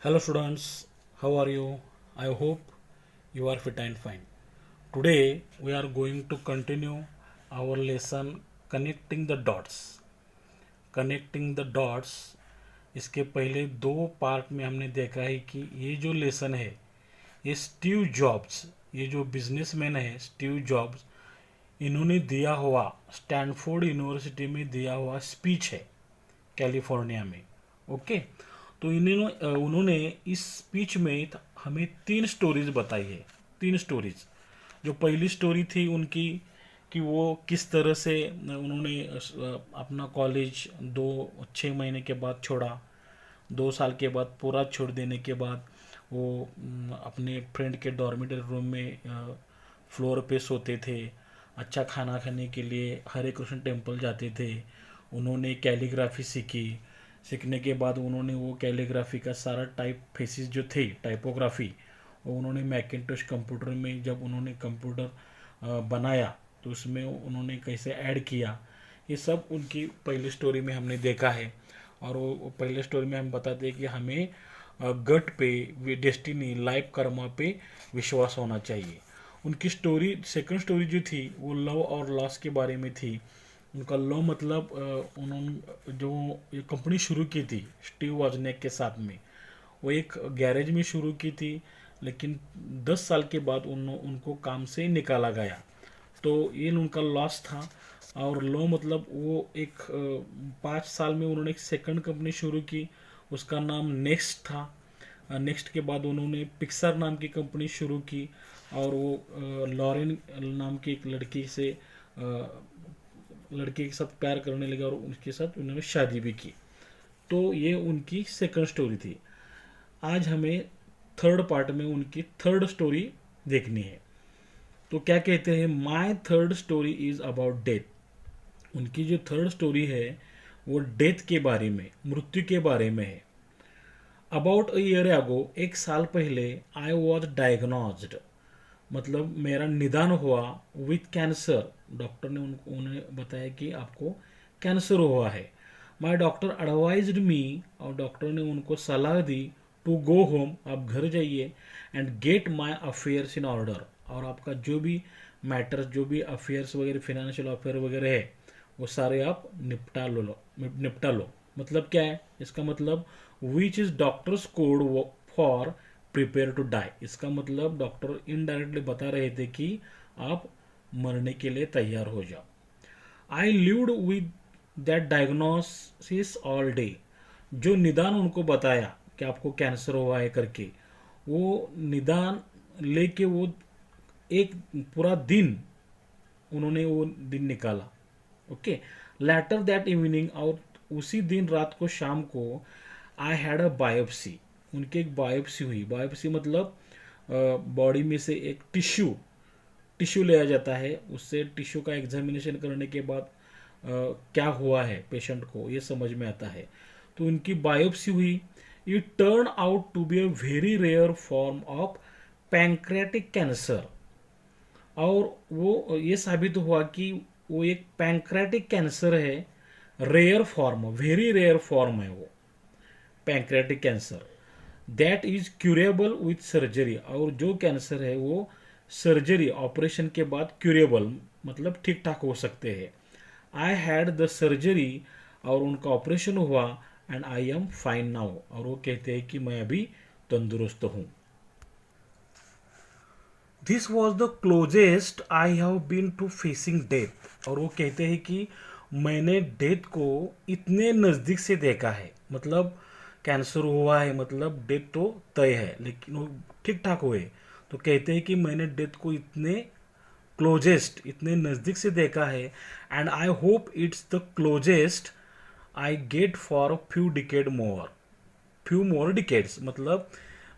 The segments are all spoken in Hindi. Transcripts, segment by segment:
Hello students, how are you? I hope you are fit and fine. Today we are going to continue our lesson connecting the dots. Connecting the dots इसके पहले दो पार्ट में हमने देखा है कि ये जो लेसन है ये स्टीव जॉब्स, ये जो बिजनेसमैन है स्टीव जॉब्स, इन्होंने दिया हुआ स्टैनफोर्ड यूनिवर्सिटी में दिया हुआ स्पीच है कैलिफोर्निया में। ओके, तो इन्होंने उन्होंने इस स्पीच में हमें तीन स्टोरीज बताई है। तीन स्टोरीज, जो पहली स्टोरी थी उनकी कि वो किस तरह से उन्होंने अपना कॉलेज 6 महीने के बाद छोड़ा, 2 साल के बाद पूरा छोड़ देने के बाद वो अपने फ्रेंड के डॉर्मेटरी रूम में फ्लोर पे सोते थे, अच्छा खाना खाने के लिए हरे कृष्ण टेम्पल जाते थे। उन्होंने कैलीग्राफी सीखी, सीखने के बाद उन्होंने वो कैलीग्राफी का सारा टाइप फेसिस जो थे टाइपोग्राफी, वो उन्होंने मैकिन्टोश कंप्यूटर में जब उन्होंने कंप्यूटर बनाया तो उसमें उन्होंने कैसे ऐड किया, ये सब उनकी पहली स्टोरी में हमने देखा है। और वो पहले स्टोरी में हम बताते हैं कि हमें गट पे, डेस्टिनी, लाइफ कर्मा पे विश्वास होना चाहिए। उनकी स्टोरी सेकंड स्टोरी जो थी वो लव और लॉस के बारे में थी। उनका लव मतलब उन्होंने जो ये कंपनी शुरू की थी स्टीव वॉजनेक के साथ में, वो एक गैरेज में शुरू की थी, लेकिन 10 साल के बाद उनको काम से निकाला गया, तो ये उनका लॉस था। और लो मतलब वो एक 5 साल में उन्होंने एक सेकंड कंपनी शुरू की, उसका नाम नेक्स्ट था। नेक्स्ट के बाद उन्होंने पिक्सर नाम की कंपनी शुरू की, और वो लॉरेन नाम की एक लड़के के साथ प्यार करने लगे और उनके साथ उन्होंने शादी भी की। तो ये उनकी सेकंड स्टोरी थी। आज हमें थर्ड पार्ट में उनकी थर्ड स्टोरी देखनी है। तो क्या कहते हैं, माई third story is about death. उनकी जो थर्ड स्टोरी है वो डेथ के बारे में, मृत्यु के बारे में है। अबाउट अ ईयर अगो, 1 साल पहले, आई वॉज डायग्नोज्ड, मतलब मेरा निदान हुआ विथ कैंसर। डॉक्टर ने उन्हें बताया कि आपको कैंसर हुआ है। माई डॉक्टर एडवाइज्ड मी, और डॉक्टर ने उनको सलाह दी टू गो होम, आप घर जाइए, and get my affairs in order, और आपका जो भी मैटर्स, जो भी अफेयर्स वगैरह, फिनेंशियल अफेयर वगैरह है, वो सारे आप निपटा लो। मतलब क्या है इसका मतलब, which is doctors code for prepare to die. इसका मतलब डॉक्टर इनडायरेक्टली बता रहे थे कि आप मरने के लिए तैयार हो जाओ। आई lived with that diagnosis all day. जो निदान उनको बताया कि आपको कैंसर हुआ है करके, वो निदान लेके वो एक पूरा दिन उन्होंने वो दिन निकाला। ओके, लेटर दैट इवनिंग, और उसी दिन रात को, शाम को, आई हैड अ बायोप्सी। उनकी एक बायोप्सी हुई। बायोप्सी मतलब बॉडी में से एक टिश्यू लिया जाता है, उससे टिश्यू का एग्जामिनेशन करने के बाद क्या हुआ है पेशेंट को ये समझ में आता है। तो उनकी बायोप्सी हुई। It turn out to be a very rare form of pancreatic cancer, और वो ये साबित हुआ कि वो एक पैंक्रियाटिक कैंसर है, rare form, very rare form है वो pancreatic cancer, that is curable with surgery. और जो कैंसर है वो सर्जरी, ऑपरेशन के बाद क्यूरेबल मतलब ठीक ठाक हो सकते हैं। आई हैड द सर्जरी, और उनका ऑपरेशन हुआ, and I am fine now, और वो कहते हैं कि मैं अभी तंदुरुस्त हूँ। This was the closest I have been to facing death. और वो कहते हैं कि मैंने डेथ को इतने नज़दीक से देखा है, मतलब कैंसर हुआ है मतलब डेथ तो तय है, लेकिन वो ठीक ठाक हुए। तो कहते हैं कि मैंने डेथ को इतने क्लोजेस्ट, इतने नज़दीक से देखा है, and I hope it's the closest I get for few more decades. मतलब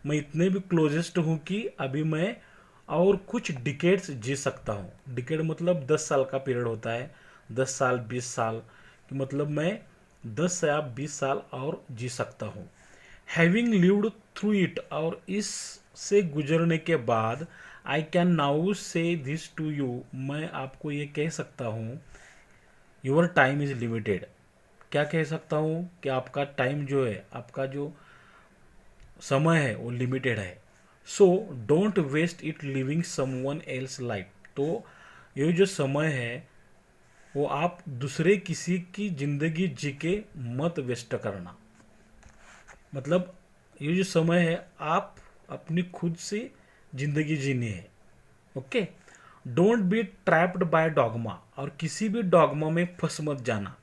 मैं इतने भी क्लोजेस्ट हूँ कि अभी मैं और कुछ डिकेड्स जी सकता हूँ। डिकेड मतलब 10 साल का पीरियड होता है, 10 साल 20 साल, कि मतलब मैं 10 या 20 साल और जी सकता हूँ। हैविंग लिव्ड थ्रू इट, और इस से गुजरने के बाद, आई कैन नाउ से दिस टू यू, मैं आपको ये कह सकता हूँ, योर टाइम इज़ लिमिटेड। क्या कह सकता हूँ कि आपका टाइम जो है, आपका जो समय है वो लिमिटेड है। So don't waste it living someone else life. तो ये जो समय है वो आप दूसरे किसी की ज़िंदगी जी के मत वेस्ट करना। मतलब ये जो समय है आप अपनी खुद से ज़िंदगी जीनी है। Okay. Don't be trapped by dogma, और किसी भी डॉगमा में फंस मत जाना।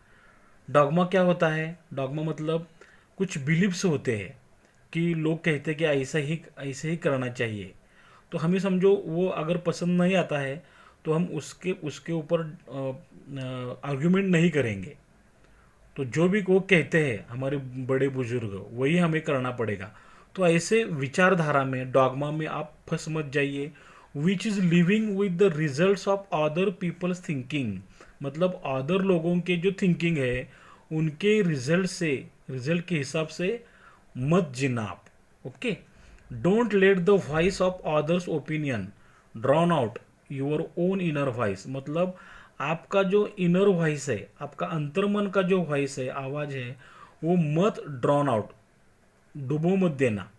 डॉगमा क्या होता है? डॉगमा मतलब कुछ बिलीव्स होते हैं कि लोग कहते हैं कि ऐसे ही करना चाहिए, तो हमें समझो वो अगर पसंद नहीं आता है तो हम उसके उसके ऊपर आर्ग्यूमेंट नहीं करेंगे। तो जो भी वो कहते हैं हमारे बड़े बुजुर्ग वही हमें करना पड़ेगा। तो ऐसे विचारधारा में डॉगमा में आप फंस मत जाइए। Which is living with the results of other people's thinking, मतलब अदर लोगों के जो थिंकिंग है उनके रिजल्ट के हिसाब से मत जीना आप। Okay. Don't let the voice of others opinion drawn out your own inner voice, मतलब आपका जो इनर वॉइस है, आपका अंतर्मन का जो वॉइस है, आवाज़ है, वो मत ड्रॉन आउट, डुबो मत देना।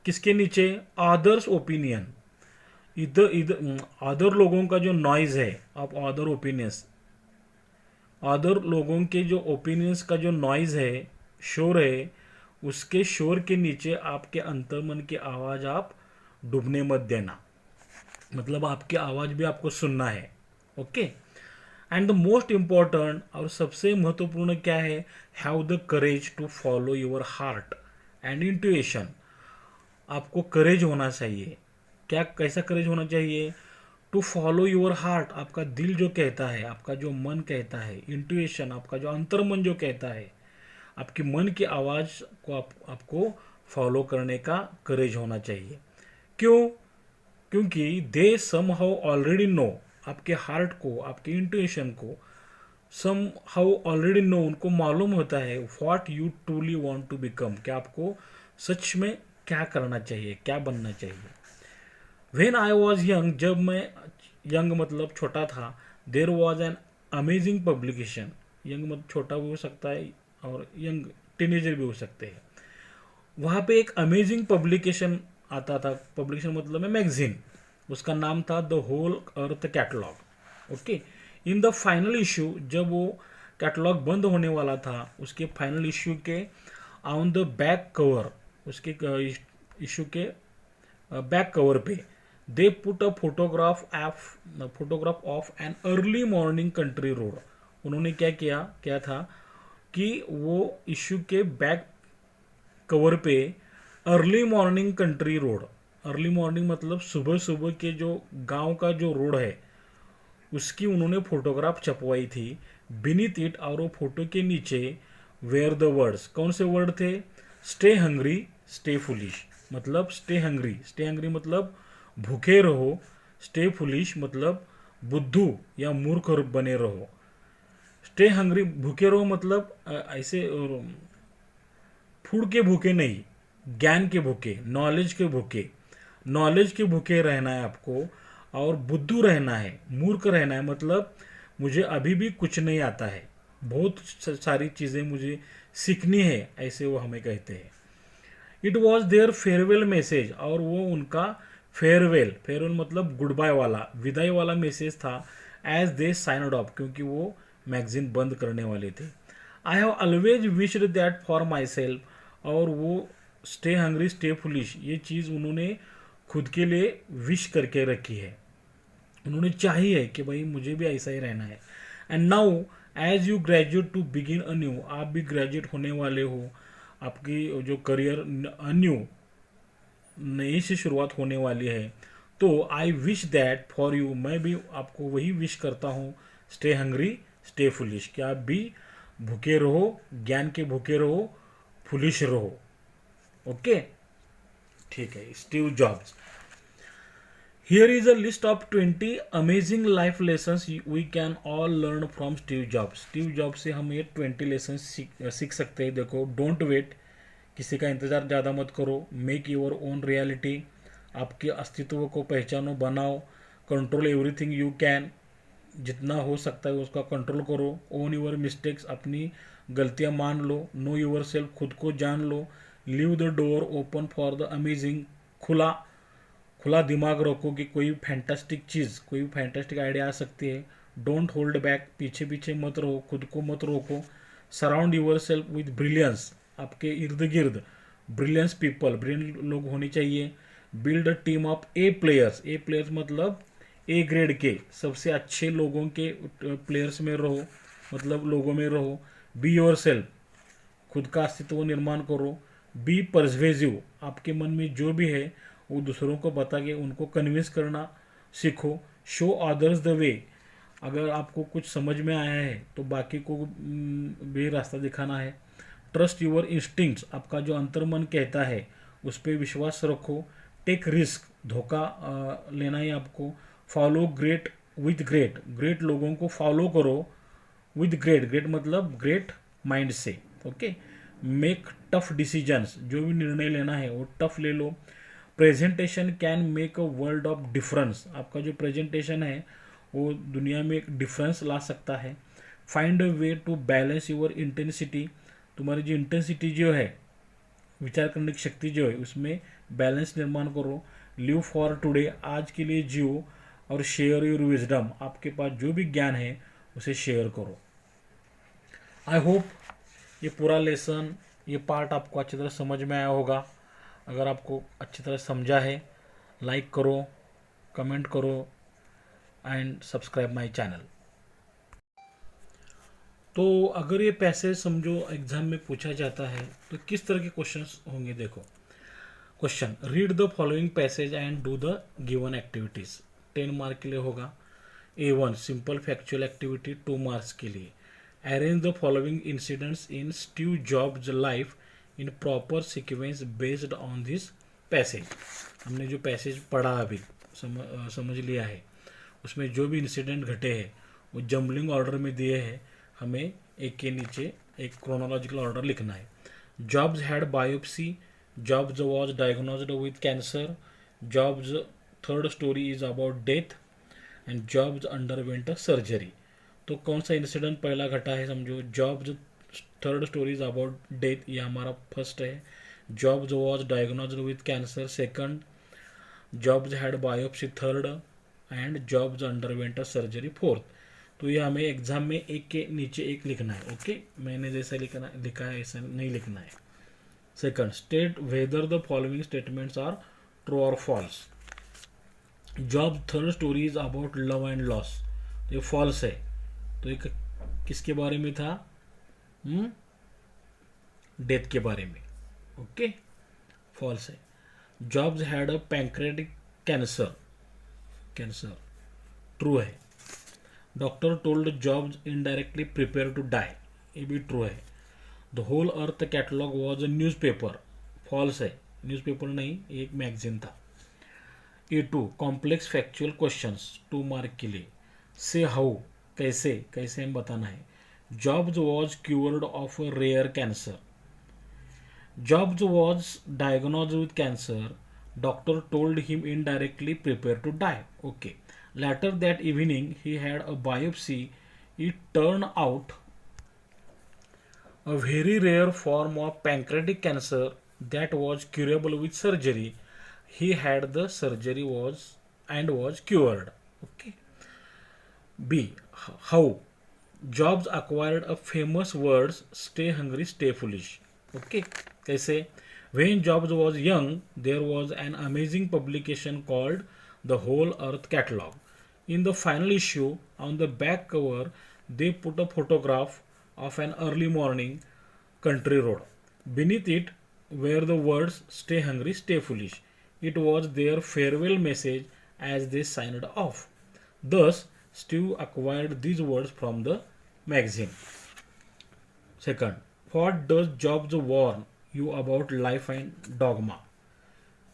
किसके नीचे? Others opinion. इधर इधर अदर लोगों का जो नॉइज है, आप अदर ओपिनियंस, अदर लोगों के जो ओपिनियंस का जो नॉइज है, शोर है, उसके शोर के नीचे आपके अंतर्मन की आवाज़ आप डूबने मत देना। मतलब आपकी आवाज़ भी आपको सुनना है। Okay. And the most important और सबसे महत्वपूर्ण क्या है? Have the courage to follow your heart and intuition. आपको करेज होना चाहिए। क्या, कैसा करेज होना चाहिए? टू फॉलो योर हार्ट, आपका दिल जो कहता है, आपका जो मन कहता है, इंट्यूशन आपका जो अंतर्मन जो कहता है, आपकी मन की आवाज़ को आपको फॉलो करने का करेज होना चाहिए। क्यों? क्योंकि दे सम हाउ ऑलरेडी नो, आपके हार्ट को, आपके इंट्यूशन को सम हाउ ऑलरेडी नो, उनको मालूम होता है what you truly want to become, कि आपको सच में क्या करना चाहिए, क्या बनना चाहिए। व्हेन आई वॉज यंग, जब मैं यंग मतलब छोटा था, there was an amazing publication. Young मतलब छोटा भी हो सकता है और यंग टीनेजर भी हो सकते हैं। वहाँ पे एक अमेजिंग पब्लिकेशन आता था। पब्लिकेशन मतलब है मैगजीन। उसका नाम था the whole earth Catalog. Okay. In the final issue, जब वो कैटलॉग बंद होने वाला था, उसके फाइनल इशू के ऑन द बैक कवर, उसके इशू के बैक कवर पे they put a photograph of an early morning country road. उन्होंने क्या था कि वो इशू के बैक कवर पे early morning country road, early morning मतलब सुबह सुबह के जो गांव का जो रोड है उसकी उन्होंने फोटोग्राफ छपवाई थी। बीनीथ इट, और वो फोटो के नीचे वेयर द वर्ड्स, कौन से वर्ड थे? स्टे हंग्री स्टे फुलिश, मतलब स्टे हंग्री मतलब भूखे रहो, स्टे फुलिश मतलब बुद्धू या मूर्ख बने रहो। स्टे हंग्री, भूखे रहो मतलब ऐसे फूड के भूखे नहीं, ज्ञान के भूखे, नॉलेज के भूखे रहना है आपको। और बुद्धू रहना है, मूर्ख रहना है मतलब मुझे अभी भी कुछ नहीं आता है, बहुत सारी चीज़ें मुझे सीखनी है, ऐसे वो हमें कहते हैं। It was their farewell message, और वो उनका फेयरवेल मतलब गुड बाय वाला, विदाई वाला मैसेज था। एज दे साइनड ऑफ, क्योंकि वो मैगजीन बंद करने वाले थे। I have always wished that for my self, और वो स्टे हंग्री स्टे फुलिश ये चीज़ उन्होंने खुद के लिए विश करके रखी है। उन्होंने चाहिए कि भाई मुझे भी ऐसा ही रहना है। And now as you graduate to begin anew, आप भी ग्रेजुएट होने वाले हो, आपकी जो करियर अन्यू नई से शुरुआत होने वाली है। तो I wish that for you, मैं भी आपको वही विश करता हूँ, स्टे हंग्री स्टे फुलिश, कि आप भी भूखे रहो, ज्ञान के भूखे रहो, फुलिश रहो। ओके, ठीक है। Steve jobs. Here is a list of 20 amazing life lessons we can all learn from Steve Jobs. Steve Jobs से हम ये 20 lessons सीख सकते हैं। देखो, डोंट वेट, किसी का इंतज़ार ज़्यादा मत करो। मेक योर ओन रियलिटी, आपके अस्तित्व को पहचानो, बनाओ। कंट्रोल एवरीथिंग यू कैन, जितना हो सकता है उसका कंट्रोल करो। ओन योर मिस्टेक्स, अपनी गलतियां मान लो। नो योर सेल्फ, खुद को जान लो। Leave the door open for the amazing, खुला खुला दिमाग रखो कि कोई फैंटास्टिक चीज़, कोई फैंटास्टिक आइडिया आ सकती है। डोंट होल्ड बैक, पीछे पीछे मत रहो, खुद को मत रोको। Surround yourself with brilliance, आपके इर्द गिर्द ब्रिलियंस पीपल, ब्रिलियंट लोग होने चाहिए। Build a team of A players, A players मतलब ए ग्रेड के सबसे अच्छे लोगों के प्लेयर्स में रहो, मतलब लोगों में रहो। बी योर सेल्फ, खुद का अस्तित्व निर्माण करो। बी परसवेजिव, आपके मन में जो भी है वो दूसरों को बता के उनको कन्विंस करना सीखो। शो अदर्स द वे, अगर आपको कुछ समझ में आया है तो बाकी को भी रास्ता दिखाना है। ट्रस्ट यूर इंस्टिंक्ट्स, आपका जो अंतर्मन कहता है उस पर विश्वास रखो। टेक रिस्क, धोखा लेना है आपको। Follow great with great, great लोगों को फॉलो करो विथ ग्रेट, ग्रेट मतलब ग्रेट माइंड से। ओके। मेक टफ डिसीजंस, जो भी निर्णय लेना है वो टफ ले लो। Presentation can make a world of difference, आपका जो प्रेजेंटेशन है वो दुनिया में एक डिफरेंस ला सकता है। Find a way to balance your intensity, तुम्हारी जो इंटेंसिटी जो है, विचार करने की शक्ति जो है, उसमें बैलेंस निर्माण करो। लिव फॉर टुडे, आज के लिए जियो। और शेयर योर विजडम, आपके पास जो भी ज्ञान है उसे शेयर करो। आई होप ये पूरा लेसन, ये पार्ट आपको अच्छी तरह समझ में आया होगा। अगर आपको अच्छी तरह समझा है, लाइक करो, कमेंट करो एंड सब्सक्राइब माय चैनल। तो अगर ये पैसेज समझो एग्जाम में पूछा जाता है तो किस तरह के क्वेश्चंस होंगे, देखो। Question, read the following passage and do the given activities. 10 mark के लिए होगा। A1 simple factual activity 2 marks के लिए। Arrange the following incidents in Steve jobs life in proper sequence based on this passage. हमने जो पैसेज पढ़ा अभी समझ लिया है, उसमें जो भी इंसिडेंट घटे हैं वो जम्बलिंग ऑर्डर में दिए हैं, हमें एक के नीचे एक क्रोनोलॉजिकल ऑर्डर लिखना है। Jobs had biopsy, jobs was diagnosed with cancer, jobs third story is about death and jobs underwent a surgery. तो कौन सा इंसिडेंट पहला घटा है समझो। Jobs third story is about death, ये हमारा फर्स्ट है। Jobs was diagnosed with cancer second, jobs had biopsy third and jobs underwent a surgery fourth. तो ये हमें एग्जाम में एक के नीचे एक लिखना है। ओके, मैंने जैसा लिखा है ऐसा नहीं लिखना है। Second, state whether the following statements are true और false. Job third story is about love and loss, तो ये फॉल्स है। तो ये किसके बारे में था, डेथ के बारे में। ओके, फॉल्स है। Jobs had a pancreatic cancer, cancer true है। Doctor told Jobs indirectly prepare to die, ये भी ट्रू है। The whole earth catalog was a newspaper, false है, न्यूज़पेपर नहीं, एक मैगजीन था। A2 complex factual questions 2 mark के लिए। से हाउ, कैसे, कैसे हम बताना है। Jobs was cured of a rare cancer, Jobs was diagnosed with cancer, doctor told him indirectly prepare to die. Okay, later that evening he had a biopsy, it turned out a very rare form of pancreatic cancer that was curable with surgery. He had the surgery was cured. Okay. B, how Jobs acquired a famous words, stay hungry stay foolish. Okay, कैसे। When Jobs was young there was an amazing publication called the Whole Earth Catalog. In the final issue, on the back cover, they put a photograph of an early morning country road. Beneath it were the words stay hungry stay foolish. It was their farewell message as they signed off. Thus Steve acquired these words from the magazine. Second, what does Jobs warn you about life and dogma?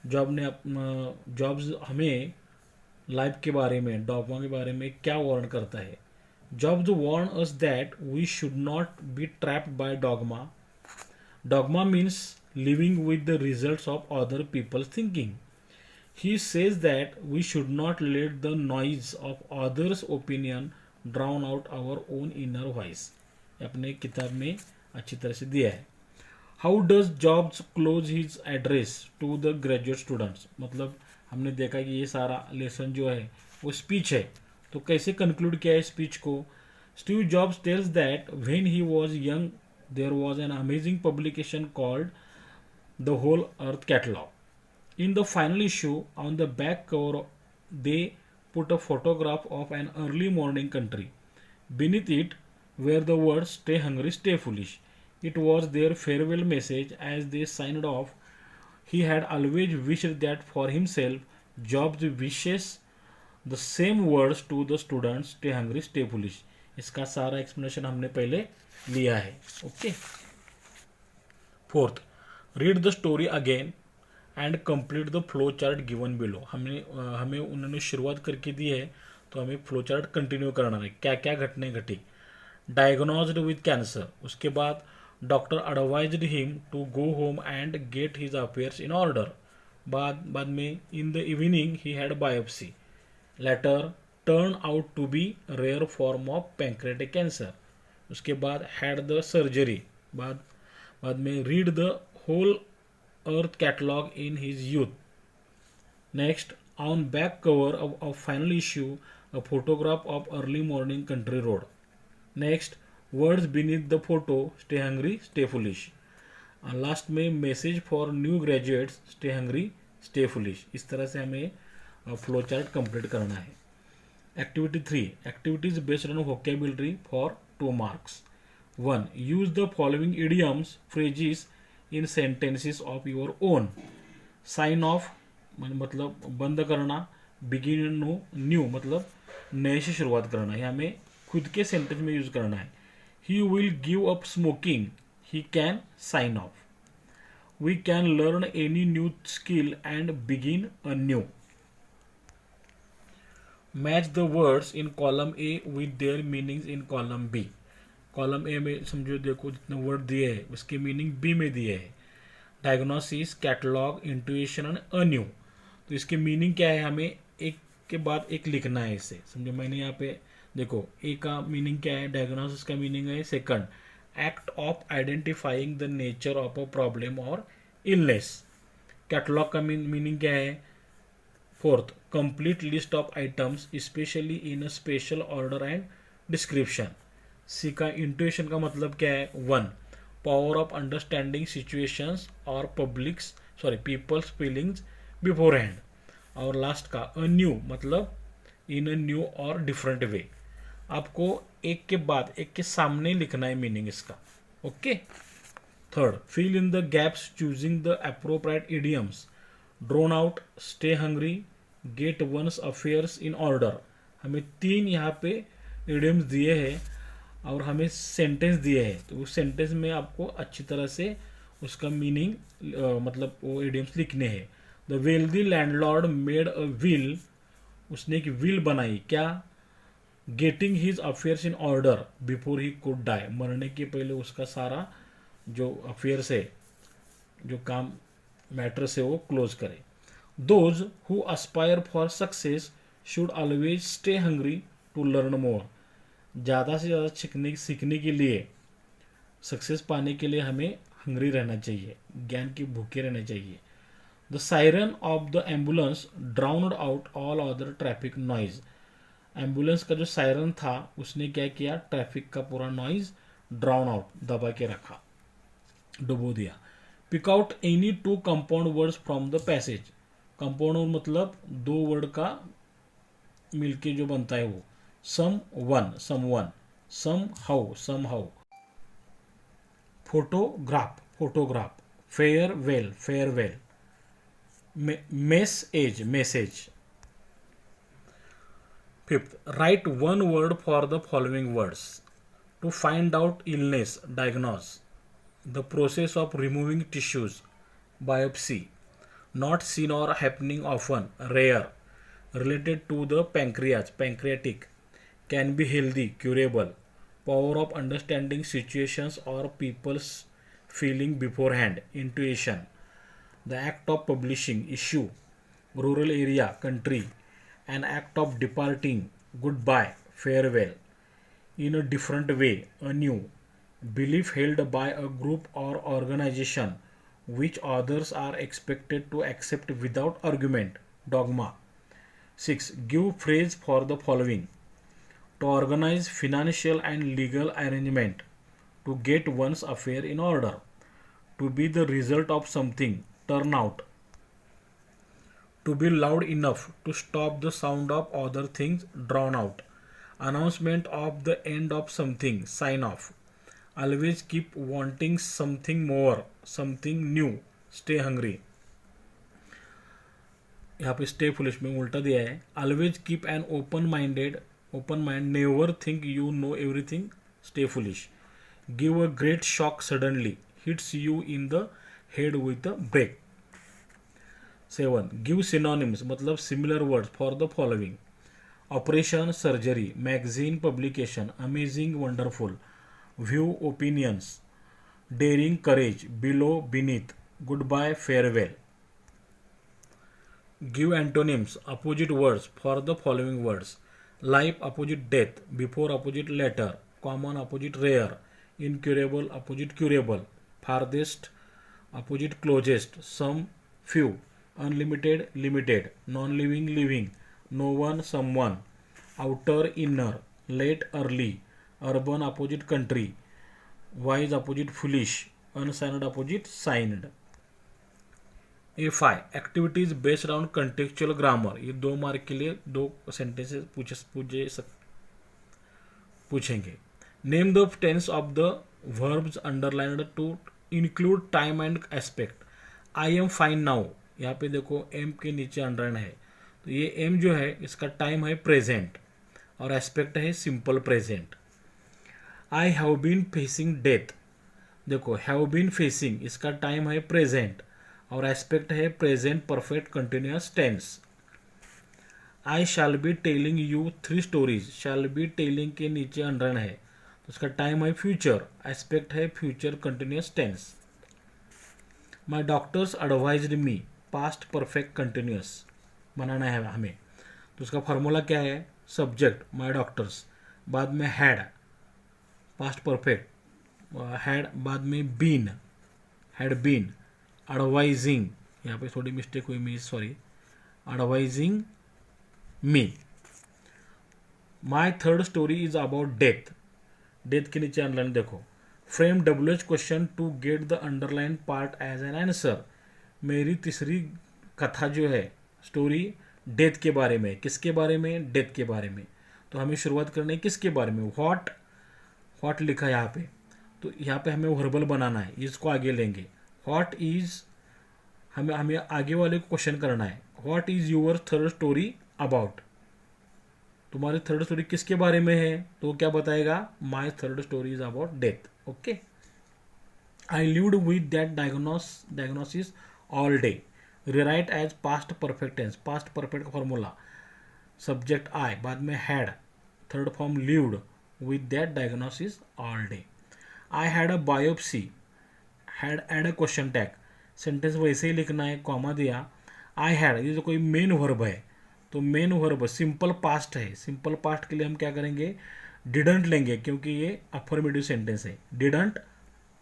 Jobs हमें लाइफ के बारे में, डॉगमा के बारे में क्या वार्न करता है। Jobs warn us that we should not be trapped by dogma. Dogma means living with the results of other people's thinking. He says that we should not let the noise of others opinion drown out our own inner voice. अपने किताब में अच्छी तरह से दिया है। How does Jobs close his address to the graduate students, मतलब हमने देखा कि ये सारा लेसन जो है वो स्पीच है, तो कैसे कंक्लूड किया है स्पीच को. Steve Jobs tells that when he was young there was an amazing publication called the whole earth Catalog. In the final issue, on the back cover, they put a photograph of an early morning country. Beneath it were the words "Stay hungry, stay foolish." It was their farewell message as they signed off. He had always wished that for himself. Jobs wishes the same words to the students, "Stay hungry, stay foolish." इसका सारा एक्सप्लेनेशन हमने पहले लिया है. Okay. Fourth, read the story again and complete the flow chart given below. हमें उन्होंने शुरुआत करके दी है, तो हमें फ्लो चार्ट कंटिन्यू करना है, क्या क्या घटनाएं घटी. डायग्नोज्ड विद कैंसर, उसके बाद doctor advised him to go home and get his affairs in order. बाद में in the evening he had biopsy. Later turn out to be rare form of pancreatic cancer. उसके बाद हैड द सर्जरी. बाद में read the whole earth catalogue in his youth. Next, on back cover of final issue a photograph of early morning country road. Next, words beneath the photo, stay hungry, stay foolish. Last में message for new graduates, stay hungry stay foolish. इस तरह से हमें फ्लो चार्ट कंप्लीट करना है. Activity 3, activities based on vocabulary for 2 marks. 1, use the following idioms phrases in sentences of your own. Sign off मतलब बंद करना, बिगिन न्यू मतलब नए से शुरुआत करना है, हमें खुद के सेंटेंस में यूज करना है. He will give up smoking, he can sign off. We can learn any new skill and begin a new. Match the words in column A with their meanings in column B. Column A में समझो, देखो जितने वर्ड दिए हैं उसके मीनिंग बी में दिए हैं. Diagnosis, catalogue, intuition and a new. तो इसके मीनिंग क्या है, हमें एक के बाद एक लिखना है. इसे समझो, मैंने यहाँ पे देखो ए का मीनिंग क्या है, डायग्नोसिस का मीनिंग है second, act of identifying the nature of a problem और इलनेस. कैटलॉग का मीनिंग क्या है, fourth, complete list of items specially in a special order and description. C का इंट्यूशन का मतलब क्या है, 1, पावर ऑफ अंडरस्टैंडिंग सिचुएशंस और पीपल्स फीलिंग्स बिफोर हैंड. और लास्ट का अ न्यू मतलब इन अ न्यू और डिफरेंट वे. आपको एक के बाद एक के सामने लिखना है मीनिंग इसका. Okay. Third, fill in the gaps choosing the appropriate idioms. Drawn out, stay hungry, get one's affairs in order. हमें 3 यहाँ पे इडियम्स दिए हैं और हमें सेंटेंस दिए हैं, तो उस सेंटेंस में आपको अच्छी तरह से उसका मीनिंग मतलब वो इडियम्स लिखने हैं. The wealthy landlord made a will, उसने एक विल बनाई, क्या, getting his affairs in order before he could die. मरने के पहले उसका सारा जो अफेयर्स है, जो काम मैटर्स है, वो क्लोज करे. Those who aspire for success should always stay hungry to learn more. ज़्यादा से ज़्यादा सीखने के लिए, सक्सेस पाने के लिए हमें हंग्री रहना चाहिए, ज्ञान की भूखे रहना चाहिए. The siren of the ambulance ड्राउन्ड out all other traffic noise. Ambulance का जो सायरन था उसने क्या किया, ट्रैफिक का पूरा नॉइज ड्राउन आउट, दबा के रखा, डुबो दिया. Pick out any 2 compound words from the passage. Compound मतलब 2 वर्ड का मिलके जो बनता है वो. Someone, somehow. Photograph, farewell. Message. Fifth, write 1 word for the following words. To find out illness, diagnose. The process of removing tissues, biopsy. Not seen or happening often, rare. Related to the pancreas, pancreatic. Can be healthy, curable. Power of understanding situations or people's feeling beforehand, intuition. The act of publishing, issue. Rural area, country. An act of departing, goodbye, farewell. In a different way, anew. belief held by a group or organization which others are expected to accept without argument, dogma. 6. Give phrase for the following: to organize financial and legal arrangement, to get one's affair in order, to be the result of something, turn out, to be loud enough to stop the sound of other things, drown out, announcement of the end of something, sign off, always keep wanting something more, something new, stay hungry. यहाँ पे स्टे फुलिश में उल्टा दिया है, always keep an open mind, never think you know everything, stay foolish. Give a great shock suddenly, hits you in the head with a break. 7. Give synonyms मतलब similar words for the following: operation, surgery, magazine, publication, amazing, wonderful, view, opinions, daring, courage, below, beneath, goodbye, farewell. Give antonyms, opposite words for the following words: life opposite death, before opposite later, common opposite rare, incurable opposite curable, farthest opposite closest, some, few, unlimited, limited, non-living, living, no one, someone, outer, inner, late, early, urban opposite country, wise opposite foolish, unsigned opposite signed. A5 activities based on contextual grammar. ये 2 मार्क के लिए 2 सेंटेंसेस पूछेंगे. Name the tense of the verbs underlined to include time and aspect. I am fine now, यहाँ पे देखो एम के नीचे अंडरलाइन है, तो ये एम जो है इसका टाइम है प्रेजेंट और एस्पेक्ट है simple present. I have been facing death, देखो हैव बीन फेसिंग इसका टाइम है प्रेजेंट और एस्पेक्ट है present perfect continuous tense. I shall be telling you 3 stories, shall be telling के नीचे अंडरलाइन है, तो उसका टाइम है फ्यूचर, एस्पेक्ट है future continuous tense. My doctors advised me, past perfect continuous बनाना है हमें, तो उसका फॉर्मूला क्या है? सब्जेक्ट माई डॉक्टर्स, बाद में हैड पास्ट परफेक्ट, हैड बाद में बीन, हैड बीन, एडवाइजिंग, यहाँ पे थोड़ी मिस्टेक हुई मेरी, sorry, advising me. My third story is about death, death के नीचे अंडरलाइन देखो. Frame WH question to get the underline part as an answer. मेरी तीसरी कथा जो है स्टोरी डेथ के बारे में, किसके बारे में? डेथ के बारे में. तो हमें शुरुआत करनी है किसके बारे में? व्हाट लिखा है यहाँ पे, तो यहाँ पे हमें वर्बल बनाना है, इसको आगे लेंगे. व्हाट इज, हमें आगे वाले को क्वेश्चन करना है. What is your third story about, तुम्हारी थर्ड स्टोरी किसके बारे में है? तो क्या बताएगा? My third story is about death. Okay. I lived with that diagnosis all day. Rewrite as past perfect tense, past perfect का फॉर्मूला सब्जेक्ट आई, बाद में had, third form lived with that diagnosis all day. I had a biopsy, had add a question tag, sentence वैसे ही लिखना है, कॉमा दिया. आई हैड, ये जो कोई मेन वर्ब है, तो मेन वर्ब सिंपल पास्ट है, सिंपल पास्ट के लिए हम क्या करेंगे? डिडंट लेंगे, क्योंकि ये अफर्मेटिव सेंटेंस है. Didn't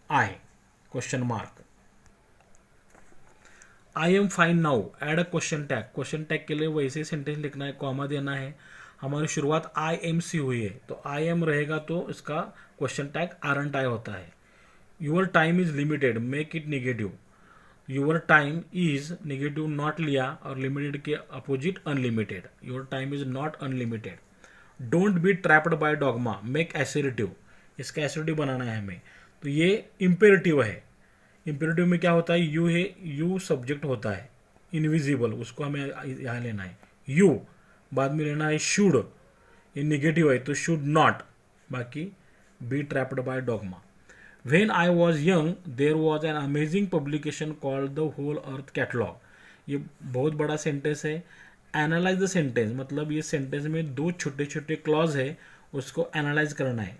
I question mark. I am fine now, add a question tag, question tag के लिए वैसे ही सेंटेंस लिखना है, कॉमा देना है. हमारी शुरुआत आई एम से हुई है, तो आई एम रहेगा तो इसका क्वेश्चन टैग आरंट आई होता है. Your time is limited, make it negative. Your time is negative not लिया और लिमिटेड के opposite unlimited. Your time is not unlimited. Don't be trapped by dogma, make assertive, इसका एसरेटिव बनाना है हमें, तो ये इम्पेरेटिव है. इम्पेरेटिव में क्या होता है? यू है, यू सब्जेक्ट होता है, इनविजिबल, उसको हमें यहाँ लेना है. यू बाद में लेना है शुड, ये नेगेटिव है तो शुड नॉट, बाकी be trapped by dogma. When I was young, there was an amazing publication called the Whole Earth Catalog. ये बहुत बड़ा सेंटेंस है. एनालाइज द सेंटेंस मतलब ये सेंटेंस में 2 छोटे छोटे क्लॉज है, उसको एनालाइज करना है.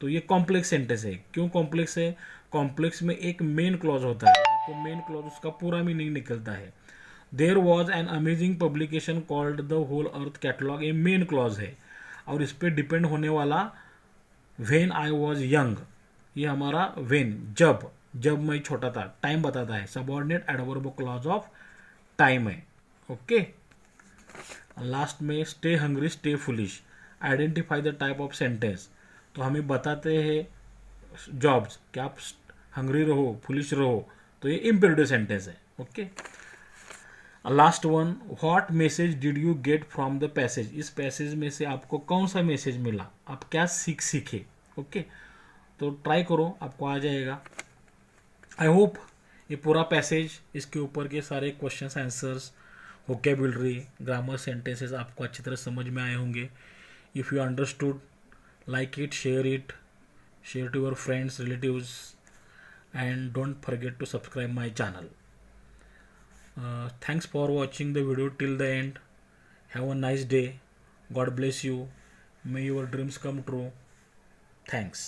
तो ये कॉम्प्लेक्स सेंटेंस है. क्यों कॉम्प्लेक्स है? कॉम्प्लेक्स में एक मेन क्लॉज होता है, तो मेन क्लॉज उसका पूरा मीनिंग निकलता है. There was an amazing publication called the whole earth catalogue, ये मेन क्लॉज है और इस पर डिपेंड होने वाला व्हेन आई वॉज यंग, ये हमारा वेन, जब मैं छोटा था, टाइम बताता है, subordinate adverb clause of time है। ओके, लास्ट में stay hungry stay foolish, identify the type of sentence, तो हमें बताते हैं जॉब्स कि आप हंग्री रहो, फुलिश रहो, तो ये इम्पेरेटिव सेंटेंस है। Okay, last one, what message did you get from the passage, इस पैसेज में से आपको कौन सा मैसेज मिला, आप क्या सीखे। ओके, तो ट्राई करो, आपको आ जाएगा। आई होप ये पूरा पैसेज, इसके ऊपर के सारे questions answers, vocabulary, grammar, sentences आपको अच्छी तरह समझ में आए होंगे। If you understood, like it, share to your friends, relatives, and don't forget to subscribe my channel. Thanks for watching the video till the end. Have a nice day. God bless you. May your dreams come true. Thanks.